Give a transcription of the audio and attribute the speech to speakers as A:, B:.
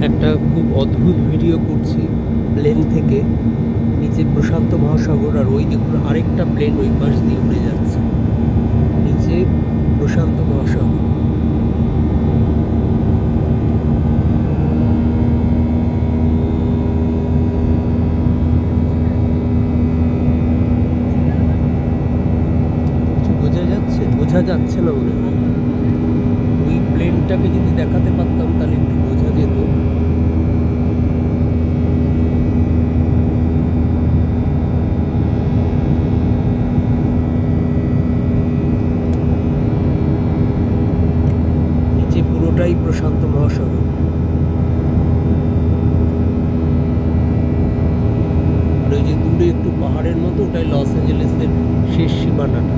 A: একটা খুব অদ্ভুত ভিডিও করছি প্লেন থেকে। নিচে প্রশান্ত মহাসাগর, আর ওই দেখুন আরেকটা প্লেন ওই পাশ দিয়ে উড়ে যাচ্ছে। নিচে প্রশান্ত মহাসাগর। কিছু বোঝা যাচ্ছে না মনে হয়। ওই প্লেনটাকে যদি দেখাতে পারতাম তাহলে একটু বোঝা যেত। নিচে পুরোটাই প্রশান্ত মহাসাগর, আর ওই যে দূরে একটু পাহাড়ের মতো, ওটাই লস অ্যাঞ্জেলেসের শেষ সীমানাটা।